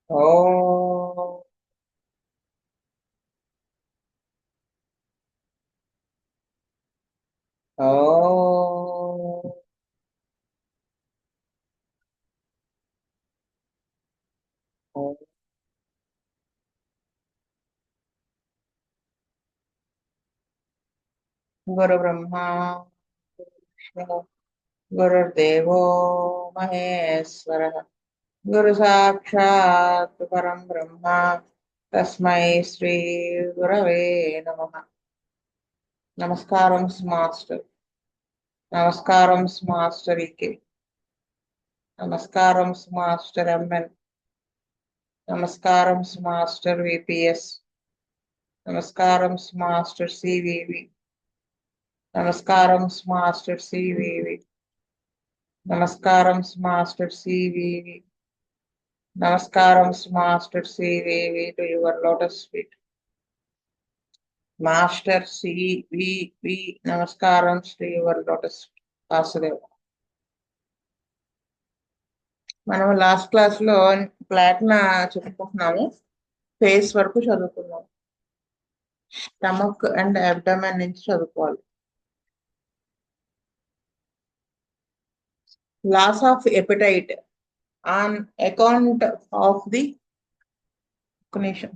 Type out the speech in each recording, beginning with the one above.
ఓ ఓ గురు బ్రహ్మ గురు విష్ణు గురుర్దేవో మహేశ్వర గురు సాక్షాత్ పరం బ్రహ్మ తస్మై శ్రీ గురవే నమః. నమస్కారం మాస్టర్. నమస్కారం మాస్టర్ నమస్కారం మాస్టర్ ఎంఎన్. నమస్కారం మాస్టర్ విపిఎస్. నమస్కారం మాస్టర్ సివివి. నమస్కారం మాస్టర్ సివివి. నమస్కారం మాస్టర్ సివివి. నమస్కారం master CVV to your lotus feet. Master CVV నమస్కారం టు యువర్ లోటస్ వాసుదేవ్. మనం లాస్ట్ క్లాస్ లో ప్లాటినా చెప్పుకుంటున్నాము. ఫేస్ వరకు చదువుకున్నాం. స్టమక్ అండ్ అబ్డమెన్ నుంచి చదువుకోవాలి. Loss of appetite on account of the నిమిషం.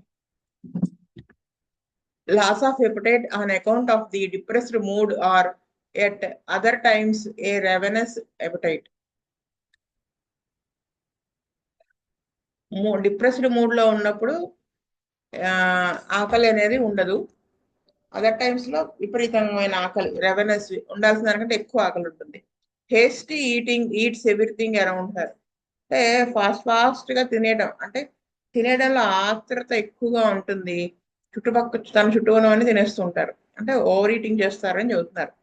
Loss of appetite on account of the depressed mood or at other times a ravenous appetite. Depressed mood లో ఉన్నప్పుడు ఆకలి అనేది ఉండదు. అదర్ టైమ్స్ లో విపరీతమైన ఆకలి, రెవెనస్, ఉండాల్సిన దానికంటే ఎక్కువ ఆకలి ఉంటుంది. Hasty eating eats everything around her. అంటే ఫాస్ట్ గా తినేయడం, అంటే తినేయడంలో ఆత్రత ఎక్కువగా ఉంటుంది. చుట్టుపక్కల తన చుట్టూ ఉన్నవన్నీ తినేస్తూ ఉంటారు, అంటే ఓవర్ ఈటింగ్ చేస్తారని చెబుతున్నారు.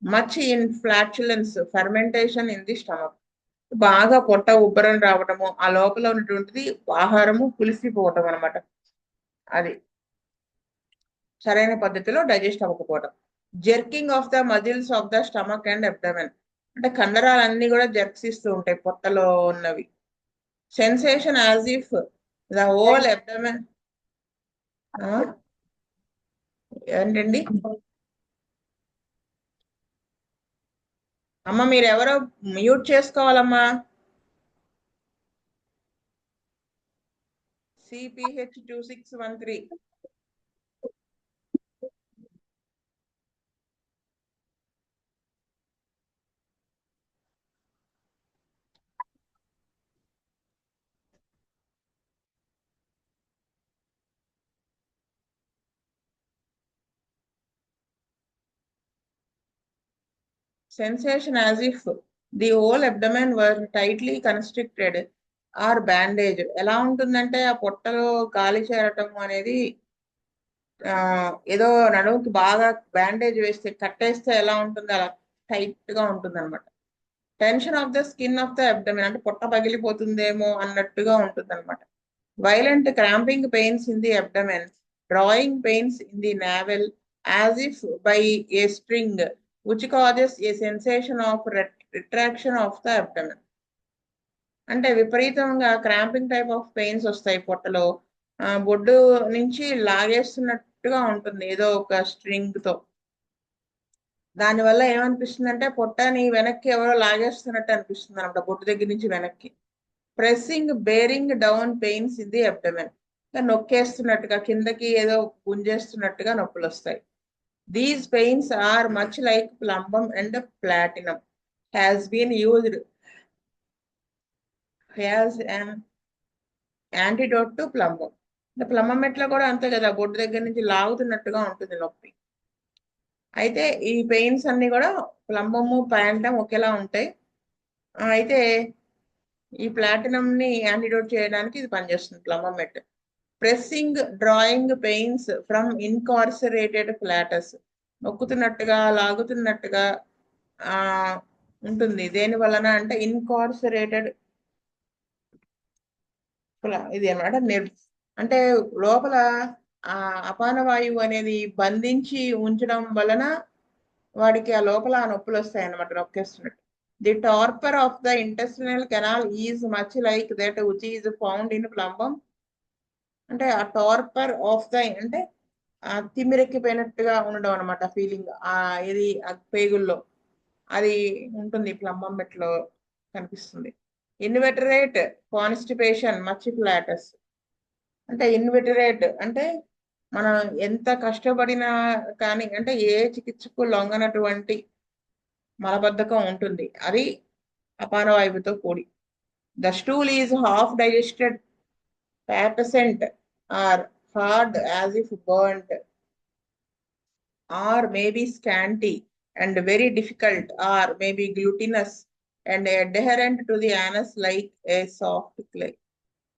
Much in flatulence fermentation in the stomach. బాగా పొట్ట ఉబ్బరం రావడము, ఆ లోపల ఉన్నటువంటిది ఆహారము పులిసిపోవటం అనమాట. అది సరైన పద్ధతిలో డైజెస్ట్ అవ్వకపోవడం. Jerking of the muscles of the stomach and abdomen. అంటే కండరాలన్నీ కూడా జర్క్స్ ఇస్తూ ఉంటాయి పొట్టలో ఉన్నవి. Sensation as if the whole abdomen. ఏంటండి అమ్మ, మీరెవరో మ్యూట్ చేసుకోవాలమ్మా. CPH2613. Sensation as if the whole abdomen were tightly constricted or bandaged. ఎలా ఉంటుందంటే ఆ పొట్టలో గాలి చేరటం అనేది ఏదో నడుముకి బాగా బ్యాండేజ్ వేస్తే, కట్టేస్తే ఎలా ఉంటుందో అలా టైట్ గా ఉంటుంది అనమాట. Tension of the skin of the abdomen, అంటే పొట్ట పగిలిపోతుందేమో అన్నట్టుగా ఉంటుంది అనమాట. Violent cramping pains in the abdomen, drawing pains in the navel as if by a spring which causes a sensation of retraction of the abdomen. అంటే విపరీతంగా cramping type of pains వస్తాయి పొట్టలో. బొడ్డు నుంచి లాగేస్తున్నట్టుగా ఉంటుంది ఏదో ఒక స్ట్రింగ్ తో. దానివల్ల ఏమనిపిస్తుంది అంటే పొట్టని వెనక్కి ఎవరో లాగేస్తున్నట్టు అనిపిస్తుంది అనమాట, బొడ్డు దగ్గర నుంచి వెనక్కి. Pressing bearing down pains in the abdomen, నొక్కేస్తున్నట్టుగా కిందకి ఏదో గుంజేస్తున్నట్టుగా నొప్పులు వస్తాయి. These pains are much like plumbum and platinum has been used as an antidote to plumbum. The plumbum ఎట్లా కూడా అంతే కదా, బొడ్డు దగ్గర నుంచి లాగుతున్నట్టుగా ఉంటుంది నొప్పి. అయితే ఈ పెయిన్స్ అన్ని కూడా ప్లంబము ప్యాంటమ్ ఒకేలా ఉంటాయి. అయితే ఈ ప్లాటినం ని యాంటీడోట్ చేయడానికి ఇది పనిచేస్తుంది plumbum met. Pressing drawing pains from incarcerated flatus, నొక్కుతున్నట్టుగా లాగుతున్నట్టుగా ఆ ఉంటుంది. దేని వలన అంటే ఇన్కార్సరేటెడ్, ఇది అనమాట. అంటే లోపల ఆ అపాన వాయువు అనేది బంధించి ఉంచడం వలన వాడికి ఆ లోపల ఆ నొప్పులు వస్తాయి అన్నమాట, నొక్కేస్తున్నట్టు. The torpor of the intestinal canal is much like that which is found in plumbum. అంటే ఆ టార్పర్ ఆఫ్ ద అంటే ఆ తిమ్మిరెక్కిపోయినట్టుగా ఉండడం అనమాట ఫీలింగ్. ఇది ఆ పేగుల్లో అది ఉంటుంది ప్లంబం మెట్లో కనిపిస్తుంది. ఇన్వెటరేట్ కాన్స్టిపేషన్ మచ్ ఫ్లాటస్. అంటే ఇన్వెటరేట్ అంటే మనం ఎంత కష్టపడినా కానీ అంటే ఏ చికిత్సకు లొంగనటువంటి మలబద్ధకం ఉంటుంది, అది అపానవాయువుతో కూడి. The stool is half digested putrescent or hard as if burnt or maybe scanty and very difficult or maybe glutinous and adherent to the anus like a soft clay.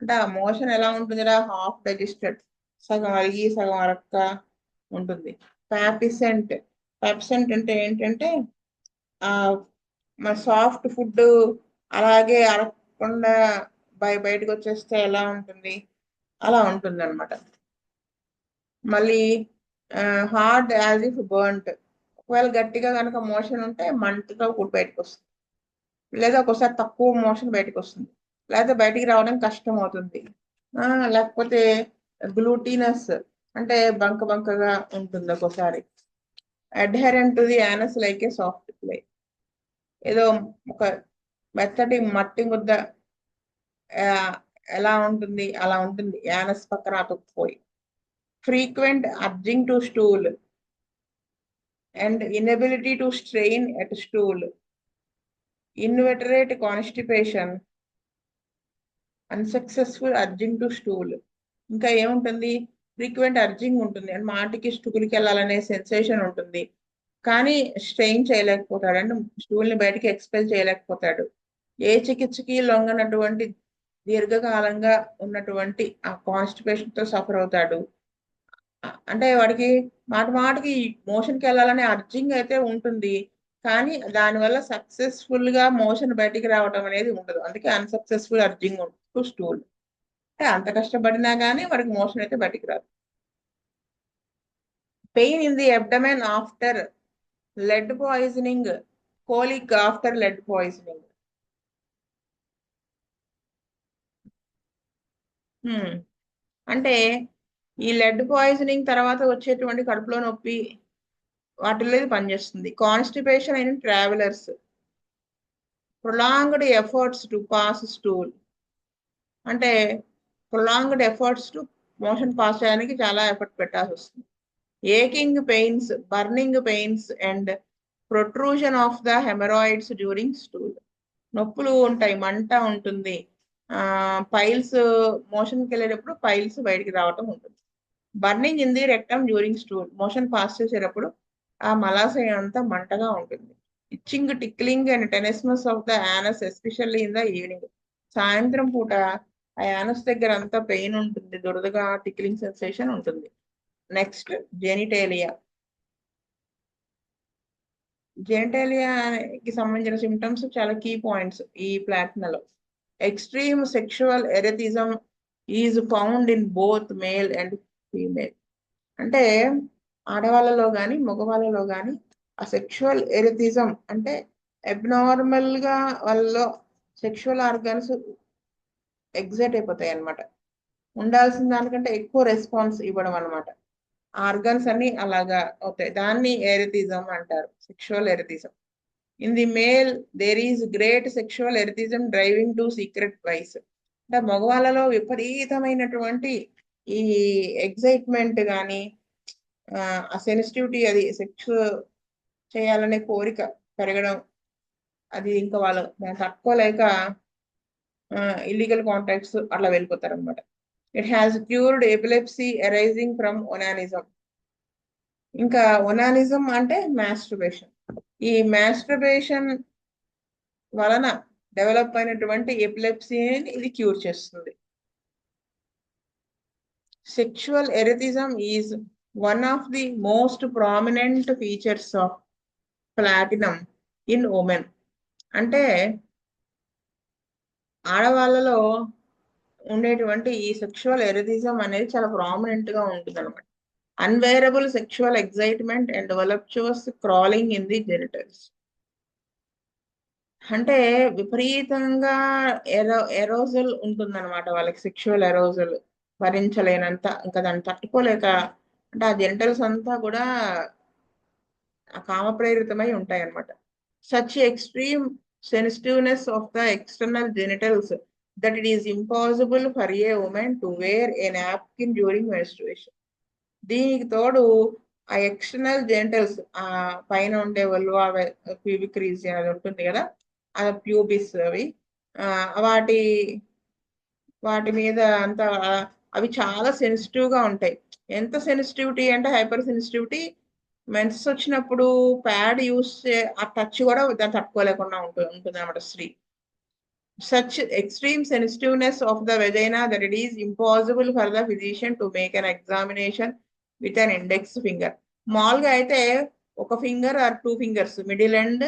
అంటే ఆ మోషన్ ఎలా ఉంటుంది, హాఫ్ డైజెస్టెడ్, సగం అరిగి సగం అరక్క ఉంటుంది. ప్యాపిసెంట్, ప్యాపిసెంట్ అంటే ఏంటంటే ఆ మన సాఫ్ట్ ఫుడ్ అలాగే అరగకుండా బయటకు వచ్చేస్తే ఎలా ఉంటుంది అలా ఉంటుంది అనమాట. మళ్ళీ హార్డ్ యాజ్ ఇఫ్ బర్న్ట్, ఒకవేళ గట్టిగా కనుక మోషన్ ఉంటే మంటతో కూడా బయటకు వస్తుంది, లేదా ఒకసారి తక్కువ మోషన్ బయటకు వస్తుంది, లేదా బయటికి రావడం కష్టం అవుతుంది. లేకపోతే గ్లూటీనస్ అంటే బంక బంకగా ఉంటుంది ఒక్కోసారి. అడ్హెరెంట్ to the anus like a soft clay, ఏదో ఒక మెత్తటి మట్టి ముద్ద ఎలా ఉంటుంది అలా ఉంటుంది యానస్ పక్కన అతుక్కుపోయి. Frequent urging to stool and inability to strain at stool, inveterate constipation, unsuccessful urging to stool. ఇంకా ఏముంటుంది, ఫ్రీక్వెంట్ అర్జింగ్ ఉంటుంది అంటే మాటికి స్టూల్కి వెళ్ళాలనే సెన్సేషన్ ఉంటుంది, కానీ స్ట్రెయిన్ చేయలేకపోతాడు అంటే స్టూల్ని బయటికి ఎక్స్పెల్ చేయలేకపోతాడు. ఏ చికిత్సకి లొంగనటువంటి దీర్ఘకాలంగా ఉన్నటువంటి ఆ కాన్స్టిపేషన్తో సఫర్ అవుతాడు. అంటే వాడికి మాటికి మోషన్కి వెళ్ళాలనే అర్జింగ్ అయితే ఉంటుంది, కానీ దానివల్ల సక్సెస్ఫుల్ గా మోషన్ బయటికి రావడం అనేది ఉండదు. అందుకే అన్సక్సెస్ఫుల్ అర్జింగ్ టు స్టూల్. అంటే అంత కష్టపడినా కానీ వాడికి మోషన్ అయితే బయటికి రాదు. Pain in the abdomen after lead poisoning, colic after lead poisoning. అంటే ఈ లెడ్ పాయిజనింగ్ తర్వాత వచ్చేటువంటి కడుపులో నొప్పి వాటిల్లో ఇది పనిచేస్తుంది. కాన్స్టిపేషన్ అయిన travellers, prolonged efforts to pass stool, అంటే prolonged efforts to motion pass చేయడానికి చాలా ఎఫర్ట్ పెట్టాల్సి వస్తుంది. Aching pains, burning pains and protrusion of the haemorrhoids during stool. నొప్పులు ఉంటాయి, మంట ఉంటుంది, పైల్స్ మోషన్కి వెళ్ళేటప్పుడు పైల్స్ బయటికి రావటం ఉంటుంది. Burning in the rectum during stool, motion pass చేసేటప్పుడు ఆ మలాశయం అంతా మంటగా ఉంటుంది. Itching, tickling and tenesmus of the anus especially in the evening. సాయంత్రం పూట ఆ యానస్ దగ్గర అంతా పెయిన్ ఉంటుంది, దురదగా టిక్లింగ్ సెన్సేషన్ ఉంటుంది. Next genitalia. జెనిటేలియాకి సంబంధించిన సిమ్టమ్స్ చాలా కీ పాయింట్స్ ఈ ప్లాటినాలో. Extreme sexual erethism is found in both male and female. అంటే ఆడవాళ్ళలో కానీ మగవాళ్ళలో కానీ ఆ సెక్షువల్ ఎరిథిజం అంటే అబ్నార్మల్ గా వాళ్ళలో సెక్షువల్ ఆర్గాన్స్ ఎగ్జైట్ అయిపోతాయి అనమాట, ఉండాల్సిన దానికంటే ఎక్కువ రెస్పాన్స్ ఇవ్వడం అనమాట. ఆర్గన్స్ అన్ని అలాగా అవుతాయి, దాన్ని ఎరిథిజం అంటారు, sexual erethism. In the male there is great sexual erethism driving to secret vice. అంటే మగవాళ్ళలో విపరీతమైనటువంటి ఈ ఎగ్జైట్మెంట్ కానీ ఆ సెన్సిటివిటీ, అది సెక్స్ చేయాలనే కోరిక పెరగడం, అది ఇంకా వాళ్ళు తట్టుకోలేక ఇల్లీగల్ కాంటాక్ట్స్ అట్లా వెళ్ళిపోతారు అనమాట. It has cured epilepsy arising from onanism. ఇంకా ఒనానిజం అంటే మాస్టర్బేషన్. ఈ మాస్టర్బేషన్ వలన డెవలప్ అయినటువంటి ఎపిలెప్సీని ఇది క్యూర్ చేస్తుంది. Sexual erethism is one of the most prominent features of platinum in women. అంటే ఆడవాళ్ళలో ఉండేటువంటి ఈ సెక్షువల్ ఎరిథిజం అనేది చాలా ప్రామినెంట్ గా ఉంటుంది అనమాట. Unbearable sexual excitement and voluptuous crawling in the genitals. అంటే విపరీతంగా ఎరోజల్ ఉంటుందన్నమాట వాళ్ళకి, సెక్షువల్ ఎరోజల్ భరించలేనంత, ఇంకా దాన్ని తట్టుకోలేక, అంటే ఆ జెంటల్స్ అంతా కూడా ఆ కామప్రేరితమై ఉంటాయి అన్నమాట. Such extreme sensitiveness of the external genitals that it is impossible for a woman to wear a napkin during menstruation. దీనికి తోడు ఆ ఎక్స్టర్నల్ జెనిటల్స్, ఆ పైన ఉండే వల్వా, ప్యూబిక్ రీజియన్ అది ఉంటుంది కదా, ఆ ప్యూబిస్ అవి, ఆ, వాటి వాటి మీద అంతా అవి చాలా సెన్సిటివ్ గా ఉంటాయి. ఎంత సెన్సిటివిటీ అంటే హైపర్ సెన్సిటివిటీ, మెన్సెస్ వచ్చినప్పుడు ప్యాడ్ యూస్ ఆ టచ్ కూడా దాన్ని తట్టుకోలేకుండా ఉంటుంది అన్నమాట స్త్రీ. Such extreme sensitiveness of the vagina that it is impossible for the physician to make an examination with an index finger. మామూలుగా అయితే ఒక finger or two fingers, middle and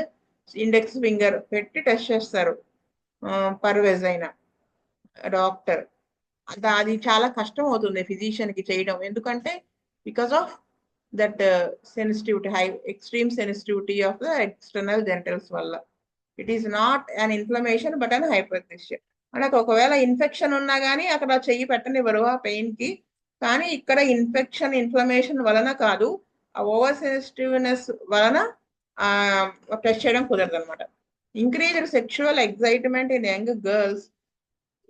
index finger పెట్టి టెస్ట్ చేస్తారు పర్ వెజైనా డాక్టర్. అది చాలా కష్టం అవుతుంది physician కి చేయడం, ఎందుకంటే because of that sensitivity, high extreme sensitivity of the external genitals వల్ల. It is not an inflammation but an hyperesthesia. మనకు ఒకవేళ ఇన్ఫెక్షన్ ఉన్నా కానీ అక్కడ చెయ్యి పెట్టనివ్వరు ఆ పెయిన్ కి, కానీ ఇక్కడ ఇన్ఫ్లమేషన్ వలన కాదు, ఆ ఓవర్ సెన్సిటివ్నెస్ వలన ఆ టెస్ట్ చేయడం కుదరదు అనమాట. Increased sexual excitement in young girls,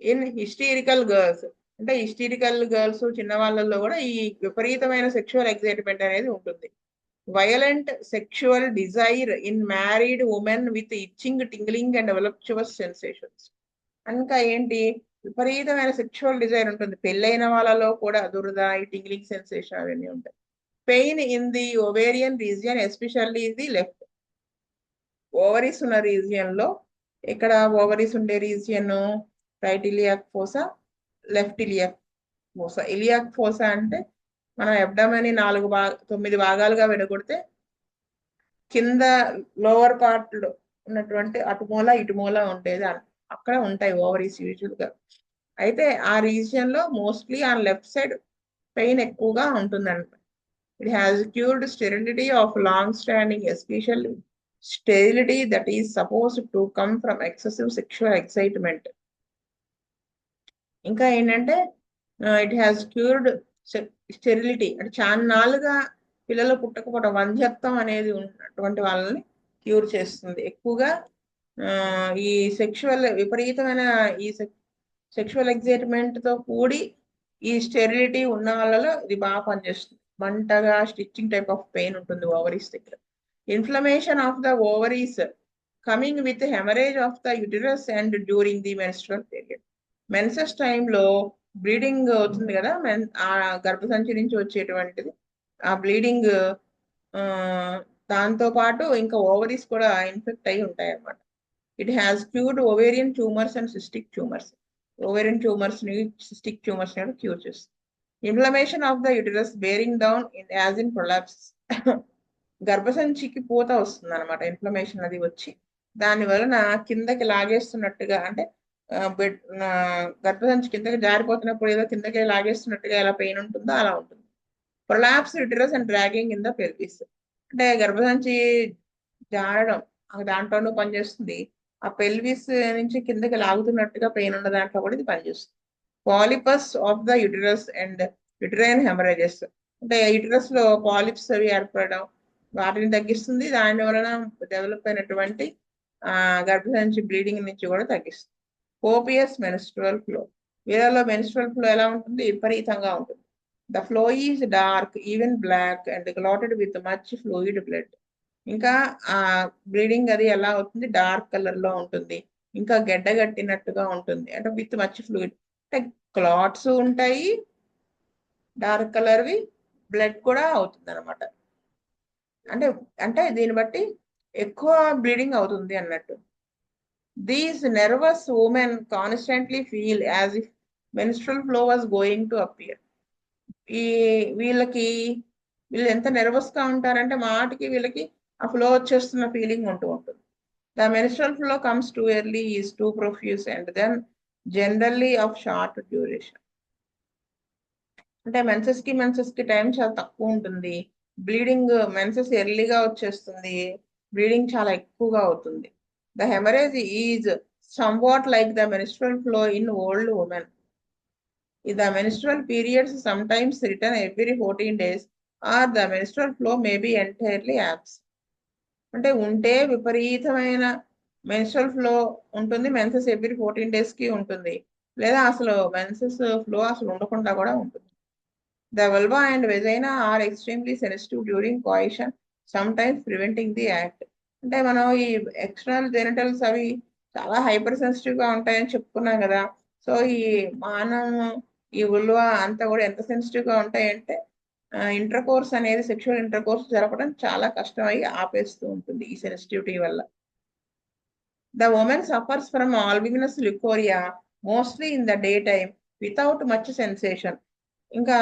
in hysterical girls. అంటే హిస్టీరికల్ గర్ల్స్ చిన్న వాళ్ళల్లో కూడా ఈ విపరీతమైన సెక్షువల్ ఎగ్జైట్మెంట్ అనేది ఉంటుంది. Violent sexual desire in married women with itching, tingling and voluptuous sensations. ఇంకా ఏంటి, విపరీతమైన సెక్షువల్ డిజైర్ ఉంటుంది పెళ్ళైన వాళ్ళలో కూడా, దురద, ఈ టింగ్లింగ్ సెన్సేషన్ అవన్నీ ఉంటాయి. Pain in the ovarian region, especially the left ovaries ఉన్న రీజియన్ లో. ఇక్కడ ఓవరీస్ ఉండే region right iliac fossa, left iliac fossa. Iliac fossa అంటే మనం అబ్డమని 9 భాగాలుగా విడగొడితే కింద లోవర్ పార్ట్ లో ఉన్నటువంటి అటుమూల ఇటుమూల ఉండేది అక్కడ ఉంటాయి ఓవరీస్ యూజువల్ గా. అయితే ఆ రీజియన్ లో mostly on left side pain ఎక్కువగా ఉంటుందంట. It has cured sterility of long standing, especially sterility that is suppose to come from excessive sexual excitement. ఇంకా ఏంటంటే ఇట్ హ్యాస్ క్యూర్డ్ స్టెరిలిటీ, అంటే చాలా నాలుగా పిల్లలు పుట్టకపోవడం, వంధ్యత్వం అనేది ఉన్నటువంటి వాళ్ళని క్యూర్ చేస్తుంది ఎక్కువగా. ఈ విపరీతమైన ఈ సెక్షువల్ ఎగ్జైట్మెంట్ తో కూడి ఈ స్టెరిలిటీ ఉన్న వాళ్ళలో ఇది బాగా పనిచేస్తుంది. మంటగా స్టిచ్చింగ్ టైప్ ఆఫ్ పెయిన్ ఉంటుంది ఓవరీస్ దగ్గర. Inflammation of the ovaries coming with haemorrhage of the uterus and during the menstrual period. Menses టైంలో బ్లీడింగ్ అవుతుంది కదా, ఆ గర్భసంచి నుంచి వచ్చేటువంటిది ఆ బ్లీడింగ్, దాంతో పాటు ఇంకా ఓవరీస్ కూడా ఇన్ఫెక్ట్ అయి ఉంటాయి అన్నమాట. It has cured ovarian tumours and cystic tumours. Ovarian tumours ని, సిస్టిక్ ట్యూమర్స్ ని క్యూర్ చేస్తుంది. Inflammation of the uterus bearing down in as in prolapse. గర్భసంచికి పూత వస్తుంది అనమాట, ఇన్ఫ్లమేషన్ అది వచ్చి దాని వలన కిందకి లాగేస్తున్నట్టుగా, అంటే గర్భసంచి కిందకి జారిపోతున్నప్పుడు ఏదో కిందకి లాగేస్తున్నట్టుగా ఎలా పెయిన్ ఉంటుందో అలా ఉంటుంది. Prolapse uterus and dragging in the pelvis. అంటే గర్భసంచి జారడం దాంట్లోనూ పనిచేస్తుంది, ఆ పెల్విస్ నుంచి కిందకి లాగుతున్నట్టుగా పెయిన్ ఉన్న దాంట్లో కూడా ఇది పనిచేస్తుంది. Polypus of the uterus and uterine haemorrhages. అంటే యుటరస్ లో పాలిప్స్ అవి ఏర్పడడం, వాటిని తగ్గిస్తుంది. దాని వలన డెవలప్ అయినటువంటి గర్భసంచి బ్లీడింగ్ నుంచి కూడా తగ్గిస్తుంది. Copious menstrual flow. వీళ్ళలో మెన్స్ట్రువల్ ఫ్లో ఎలా ఉంటుంది, విపరీతంగా ఉంటుంది. The flow is dark, even black and clotted with much fluid blood. ఇంకా ఆ బ్లీడింగ్ అది ఎలా అవుతుంది, డార్క్ కలర్ లో ఉంటుంది, ఇంకా గడ్డగట్టినట్టుగా ఉంటుంది, అంటే విత్ మచ్ ఫ్లూయిడ్, అంటే క్లాట్స్ ఉంటాయి డార్క్ కలర్వి, బ్లడ్ కూడా అవుతుంది అనమాట. అంటే అంటే దీన్ని బట్టి ఎక్కువ బ్లీడింగ్ అవుతుంది అన్నట్టు. These nervous women constantly feel as if menstrual flow was going to appear. ఈ వీళ్ళకి వీళ్ళు ఎంత నెర్వస్ గా ఉంటారంటే మాటికి వీళ్ళకి ఆ ఫ్లో వచ్చేస్తున్న ఫీలింగ్ ఉంటూ ఉంటుంది. The menstrual flow comes too early, is too profuse and then generally of short duration. అంటే మెన్సెస్ కి టైం చాలా తక్కువ ఉంటుంది, బ్లీడింగ్ మెన్సెస్ ఎర్లీగా వచ్చేస్తుంది, బ్లీడింగ్ చాలా ఎక్కువగా అవుతుంది. The hemorrhage is somewhat like the menstrual flow in old women. The menstrual periods sometimes return every 14 days, or the menstrual flow may be entirely absent. అంటే ఉంటే విపరీతమైన మెన్స్ట్రల్ ఫ్లో ఉంటుంది, menses every 14 days కి ఉంటుంది, లేదా అసలు menses flow అసలు ఉండకుండా కూడా ఉంటుంది. The vulva and vagina are extremely sensitive during coition, sometimes preventing the act. అంటే మనం ఈ ఎక్స్టర్నల్ జెనిటల్స్ అవి చాలా హైపర్ సెన్సిటివ్ గా ఉంటాయని చెప్పుకున్నాం కదా. సో ఈ మానవ ఈ ఉల్వ అంతా కూడా ఎంత సెన్సిటివ్ గా ఉంటాయంటే ఇంటర్ కోర్స్ అనేది, సెక్షువల్ ఇంటర్ కోర్స్ జరపడం చాలా కష్టం అయ్యి ఆపేస్తూ ఉంటుంది ఈ సెన్సిటివిటీ వల్ల. The woman suffers from albuminous leukorrhea mostly in the daytime without much sensation. ఇంకా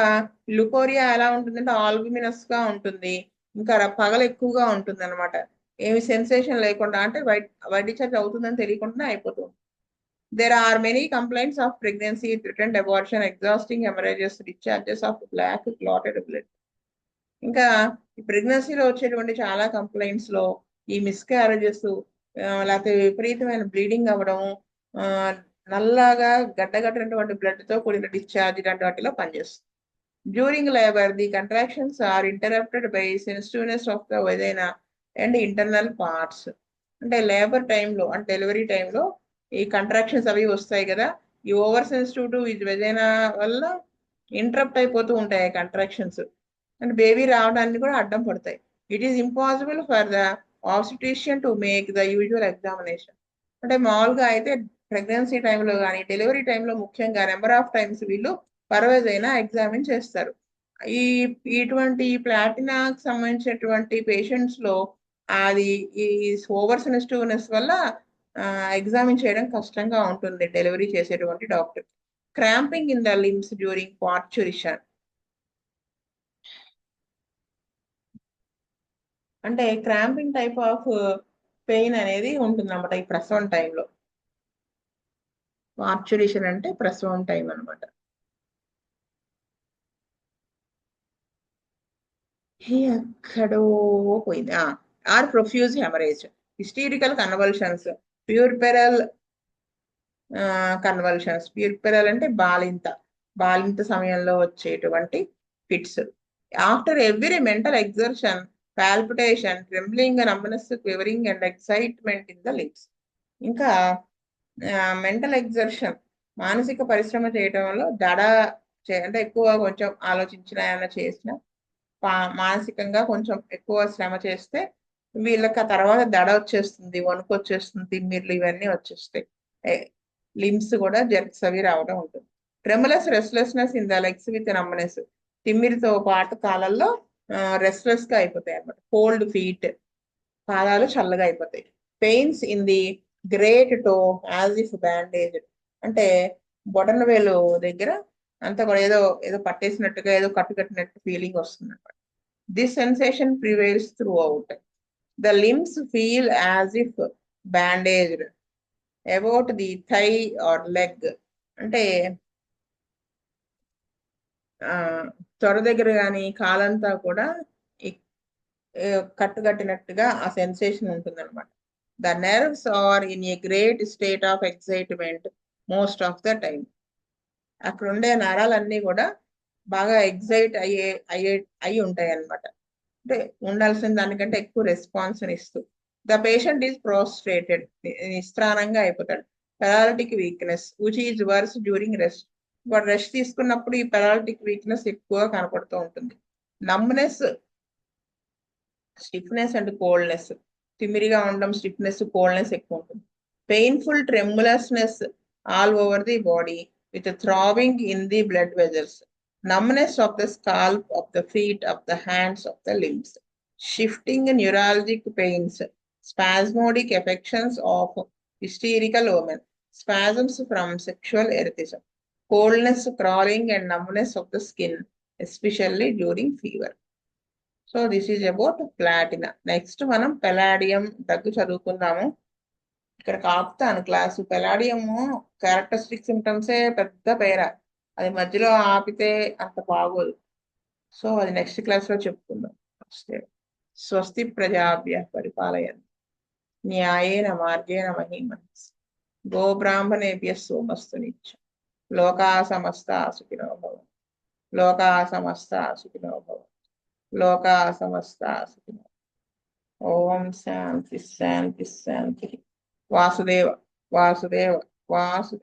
లుకోరియా ఎలా ఉంటుందంటే ఆల్బుమినస్ గా ఉంటుంది, ఇంకా పగలు ఎక్కువగా ఉంటుంది అనమాట. ఏమి సెన్సేషన్ లేకుండా, అంటే వైట్ డిశ్చార్జ్ అవుతుందని తెలియకుండా అయిపోతుంది. There are many complaints of pregnancy, threatened abortion, exhausting hemorrhages, discharges of black clotted blood. ఇంకా ఈ ప్రెగ్నెన్సీలో వచ్చేటువంటి చాలా కంప్లైంట్స్ లో ఈ మిస్క్యారేజెస్, లేకపోతే విపరీతమైన బ్లీడింగ్ అవ్వడం, ఆ, నల్లగా గడ్డగట్టినటువంటి బ్లడ్ తో కూడిన డిశ్చార్జ్ ఇలాంటి వాటిలో పనిచేస్తుంది. During labour the contractions are interrupted by sensitiveness of the vagina and internal parts. అంటే లేబర్ టైంలో, అంటే డెలివరీ టైంలో ఈ కంట్రాక్షన్స్ అవి వస్తాయి కదా, ఈ ఓవర్ సెన్సిటివ్ టు ఈ వజైనా వల్ల ఇంటరప్ట్ అయిపోతూ ఉంటాయి కంట్రాక్షన్స్, అండ్ బేబీ రావడానికి కూడా అడ్డం పడతాయి. It is impossible for the obstetrician to make the usual examination. అంటే మామూలుగా అయితే ప్రెగ్నెన్సీ టైంలో కానీ డెలివరీ టైంలో ముఖ్యంగా నెంబర్ ఆఫ్ టైమ్స్ వీళ్ళు పర్వేజ్ అయినా ఎగ్జామిన్ చేస్తారు. ఈ ఇటువంటి ప్లాటినాకి సంబంధించినటువంటి పేషెంట్స్ లో అది ఈ ఓవర్ సెన్సిటివ్నెస్ వల్ల ఎగ్జామిన్ చేయడం కష్టంగా ఉంటుంది డెలివరీ చేసేటువంటి doctor. Cramping in the limbs during parturition. అంటే క్రాంపింగ్ టైప్ ఆఫ్ పెయిన్ అనేది ఉంటుంది అన్నమాట ఈ ప్రసవం టైంలో. పార్చురేషన్ అంటే ప్రసవం టైం అనమాట. ఎక్కడో పోయింది. Or profuse haemorrhage, hysterical convulsions, puerperal convulsions. Puerperal అంటే బాలింత సమయంలో వచ్చేటువంటి fits. After every mental exertion, palpitation, trembling, numbness, quivering and excitement in the lips. ఇంకా మెంటల్ ఎగ్జర్షన్, మానసిక పరిశ్రమ చేయటం వల్ల అంటే ఎక్కువ కొంచెం ఆలోచించిన ఏమైనా చేసిన మానసికంగా కొంచెం ఎక్కువ శ్రమ చేస్తే వీళ్ళకి ఆ తర్వాత దడ వచ్చేస్తుంది, వణుకు వచ్చేస్తుంది, తిమ్మిర్లు ఇవన్నీ వచ్చేస్తాయి, లిమ్స్ కూడా జర్క్స్ అవి రావడం ఉంటుంది. Tremulous restlessness in the legs with numbness. తిమ్మిరితో పాటు కాలాల్లో రెస్ట్లెస్ గా అయిపోతాయి అన్నమాట. కోల్డ్ ఫీట్, పాదాలు చల్లగా అయిపోతాయి. Pains in the great toe as if bandage. అంటే బొటన వేలు దగ్గర అంతా కూడా ఏదో ఏదో పట్టేసినట్టుగా, ఏదో కట్టుకట్టినట్టు ఫీలింగ్ వస్తుంది అనమాట. This sensation prevails throughout. The limbs feel as if bandaged about the thigh or leg. అంటే త్వర దగ్గర కానీ కాలంతా కూడా కట్టుకట్టినట్టుగా ఆ సెన్సేషన్ ఉంటుంది అనమాట. The nerves are in a great state of excitement most of the time. అక్కడ ఉండే నరాలన్నీ కూడా బాగా ఎగ్జైట్ అయ్యి ఉంటాయి అనమాట. అంటే ఉండాల్సిన దానికంటే ఎక్కువ రెస్పాన్స్ ఇస్తూ. ద పేషెంట్ ఈజ్ ప్రోస్ట్రేటెడ్, నిస్త్రాణంగా అయిపోతాడు. Paralytic weakness which is worse during rest. వాడు రెస్ట్ తీసుకున్నప్పుడు ఈ పెరాలిటిక్ వీక్నెస్ ఎక్కువగా కనపడుతూ ఉంటుంది. నమ్నెస్, స్టిఫ్నెస్ అండ్ కోల్డ్నెస్, తిమిరిగా ఉండడం, స్టిఫ్నెస్, కోల్డ్నెస్ ఎక్కువ ఉంటుంది. Painful tremulousness all over the body with throbbing in the blood vessels. Numbness of the scalp, of the feet, of the hands, of the limbs. Shifting neuralgic pains, spasmodic affections of hysterical women, spasms from sexual erethism, coldness, crawling and numbness of the skin, especially during fever. So this is about Platina. Next మనం palladium దగ్గు చదువుకుందాము. ఇక్కడ కాపుతాను class. పెలాడియము characteristic సిమ్టమ్సే పెద్ద పేర, అది మధ్యలో ఆపితే అంత బాగోదు. సో అది నెక్స్ట్ క్లాస్ లో చెప్పుకుందాం. స్వస్తి ప్రజాభ్య పరిపాలయండి. న్యాయేన మార్గేణ మహీమహీస్ గోబ్రాహ్మణేభ్యः సోమస్తు నిత్యం లోకా సమస్తా సుఖినో భవంతు లోకా సమస్తా సుఖినో భవంతు లోకా సమస్తా సుఖినో. ఓం శాంతి శాంతి శాంతి. వాసుదేవ వాసుదేవ వాసుదేవ.